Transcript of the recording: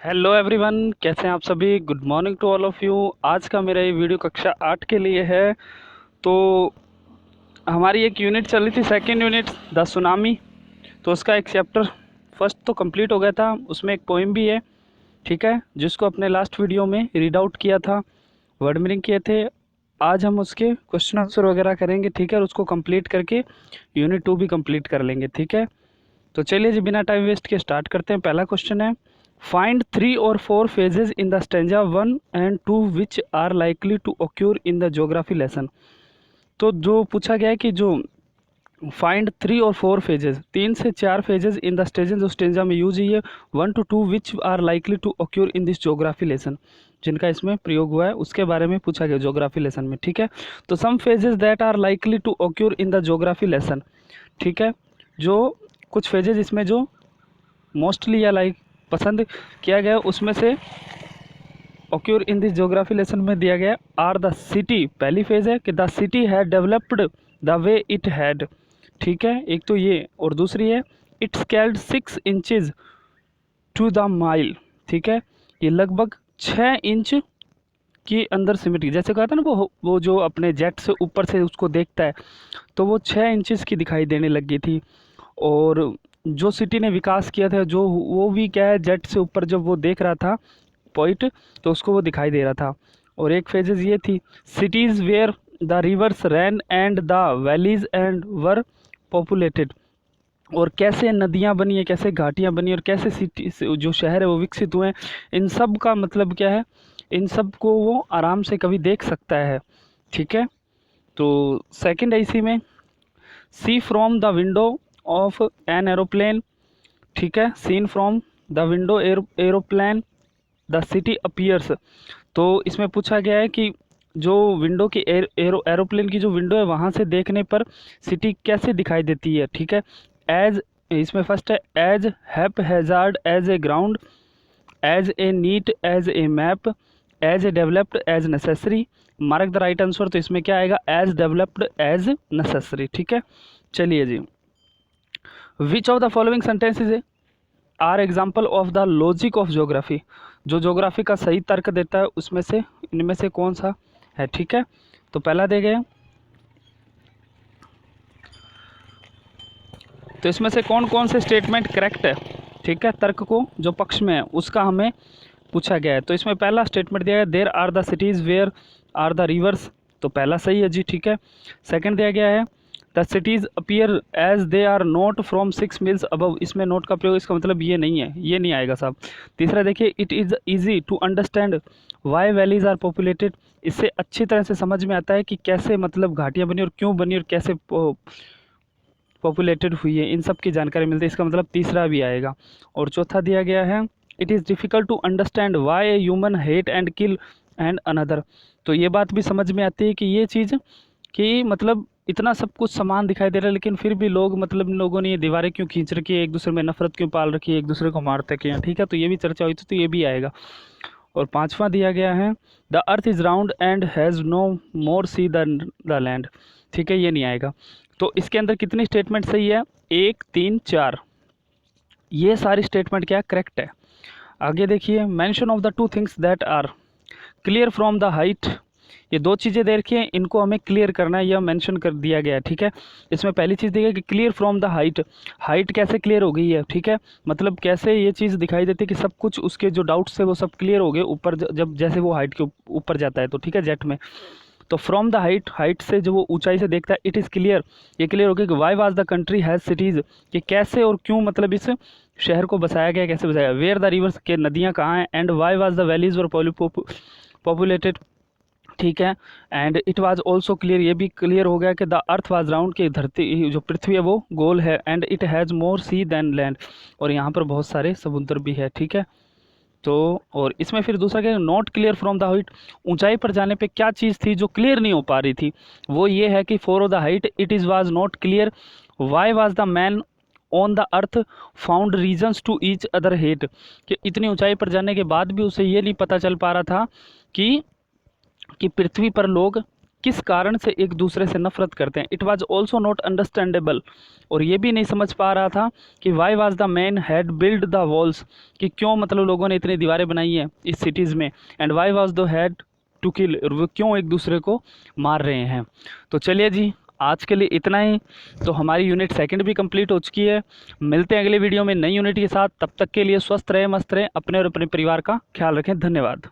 Hello everyone, कैसे हैं आप सभी। Good morning to all of you. आज का मेरा ये वीडियो कक्षा 8 के लिए है। तो हमारी एक यूनिट चल रही थी, सेकंड यूनिट द सुनामी। तो उसका एक चैप्टर फर्स्ट तो कंप्लीट हो गया था, उसमें एक पोइम भी है, ठीक है, जिसको अपने लास्ट वीडियो में रीड आउट किया था, वर्ड मीनिंग किए थे। आज हम उसके क्वेश्चन आंसर वगैरह करेंगे, ठीक है, और उसको कंप्लीट करके यूनिट 2 भी कंप्लीट कर लेंगे, ठीक है। तो चलिए जी, बिना टाइम वेस्ट के स्टार्ट करते हैं। पहला क्वेश्चन है, फाइंड 3 और 4 phases in the stanza 1 and 2 which are likely to occur in the geography lesson। तो जो पूछा गया है कि जो फाइंड 3 और 4 phases, 3 से 4 phases इन द स्टेजेस जो स्टेंजा में यूज हुई है, 1 to 2 which are likely to occur in this geography lesson, जिनका इसमें प्रयोग हुआ है उसके बारे में पूछा गया ज्योग्राफी लेसन में, ठीक है। तो some phases that are likely to occur in the geography lesson, ठीक है। जो कुछ फेजेज इसमें जो मोस्टली या लाइक पसंद किया गया उसमें से occur in this geography lesson में दिया गया आर द सिटी। पहली फेज है कि the city had developed the way it had, ठीक है, एक तो ये, और दूसरी है it scaled 6 inches to the mile, ठीक है, ये लगभग 6 इंच के अंदर सिमट गई। जैसे कहा था ना, वो जो अपने जेट से ऊपर से उसको देखता है तो वो 6 इंचेस की दिखाई देने लग गई थी। और जो सिटी ने विकास किया था, जो वो भी क्या है, जेट से ऊपर जब वो देख रहा था पॉइंट, तो उसको वो दिखाई दे रहा था। और एक फेजेस ये थी, cities where the rivers ran and the valleys and were populated. और कैसे नदियाँ बनी है, कैसे घाटियाँ बनी, और कैसे सिटी जो शहर है वो विकसित हुए हैं, इन सब का मतलब क्या है, इन सब को वो आराम से कभी देख सकता है, ठीक है। तो सेकंड है इसी में, see from the window of an aeroplane, ठीक है, scene from the window aeroplane the city appears. तो इसमें पूछा गया है कि जो विंडो की एरोप्लेन की जो विंडो है वहाँ से देखने पर सिटी कैसे दिखाई देती है, ठीक है। एज, इसमें फर्स्ट है, as haphazard as a ground, as a need as a map, as a developed as necessary. Mark the right answer. तो इसमें क्या आएगा, एज डेवलप्ड एज नेसेसरी, ठीक है। चलिए जी, which of the following sentences are example of the logic of geography. जो geography का सही तर्क देता है उसमें से इनमें से कौन सा है, ठीक है। तो पहला दे गए, तो इसमें से कौन कौन से स्टेटमेंट करेक्ट है, ठीक है, तर्क को जो पक्ष में है उसका हमें पूछा गया है। तो इसमें पहला स्टेटमेंट दिया है, there are the cities where are the rivers, तो पहला सही है जी, ठीक है। सेकंड दिया गया है, the cities appear as they are note from 6 miles above, इसमें नोट का प्रयोग, इसका मतलब ये नहीं है, ये नहीं आएगा साहब। तीसरा देखिए, it is easy to understand why valleys are populated, इससे अच्छी तरह से समझ में आता है कि कैसे मतलब घाटियाँ बनी और क्यों बनी और कैसे पॉपुलेटेड हुई है, इन सब की जानकारी मिलती है, इसका मतलब तीसरा भी आएगा। और चौथा दिया गया है, it is difficult to understand why a human hate and kill and another. तो ये बात भी समझ में आती है कि ये चीज़ कि मतलब इतना सब कुछ समान दिखाई दे रहा है, लेकिन फिर भी लोग मतलब इन लोगों ने ये दीवारें क्यों खींच रखी है, एक दूसरे में नफरत क्यों पाल रखी है, एक दूसरे को मारते क्यों हैं, ठीक है। तो ये भी चर्चा हुई थी, तो ये भी आएगा। और पांचवा दिया गया है, the earth is round and has no more sea than the land, ठीक है, ये नहीं आएगा। तो इसके अंदर कितनी स्टेटमेंट सही है, 1 3 4, ये सारी स्टेटमेंट क्या करेक्ट है। आगे देखिए, mention of the two things that are clear from the height, ये दो चीज़ें दे रखी हैं, इनको हमें क्लियर करना है, यह मेंशन कर दिया गया है, ठीक है। इसमें पहली चीज़ दी गई कि clear from the height, height कैसे क्लियर हो गई है, ठीक है, मतलब कैसे ये चीज़ दिखाई देती है कि सब कुछ उसके जो डाउट्स है वो सब क्लियर हो गए ऊपर, जब जैसे वो हाइट के ऊपर जाता है तो, ठीक है, जेट में। तो फ्रॉम द हाइट, हाइट से जो वो ऊंचाई से देखता है, इट इज़ क्लियर, ये क्लियर हो गया कि Y was the country has cities, कि कैसे और क्यों मतलब इस शहर को बसाया गया, कैसे बसाया, वेयर द रिवर्स, के नदियाँ कहाँ हैं, and Y was the valleys were populated, ठीक है। And it was also clear, ये भी क्लियर हो गया कि द अर्थ वाज राउंड, की धरती जो पृथ्वी है वो गोल है, and it has more sea then land, और यहाँ पर बहुत सारे समुद्र भी है, ठीक है। तो और इसमें फिर दूसरा क्या, not clear from the height, ऊंचाई पर जाने पे क्या चीज़ थी जो क्लियर नहीं हो पा रही थी, वो ये है कि for the height it is was not clear why was the man on the earth found reasons to each other hate, कि इतनी ऊंचाई पर जाने के बाद भी उसे ये नहीं पता चल पा रहा था कि पृथ्वी पर लोग किस कारण से एक दूसरे से नफरत करते हैं। It was also not understandable, और ये भी नहीं समझ पा रहा था कि Y was the man had build the walls, कि क्यों मतलब लोगों ने इतनी दीवारें बनाई हैं इस सिटीज़ में, and why was the had to kill, और वो क्यों एक दूसरे को मार रहे हैं। तो चलिए जी, आज के लिए इतना ही। तो हमारी यूनिट सेकंड भी कंप्लीट हो चुकी है। मिलते हैं अगले वीडियो में नई यूनिट के साथ। तब तक के लिए स्वस्थ रहे, मस्त रहे, अपने और अपने परिवार का ख्याल रखें। धन्यवाद।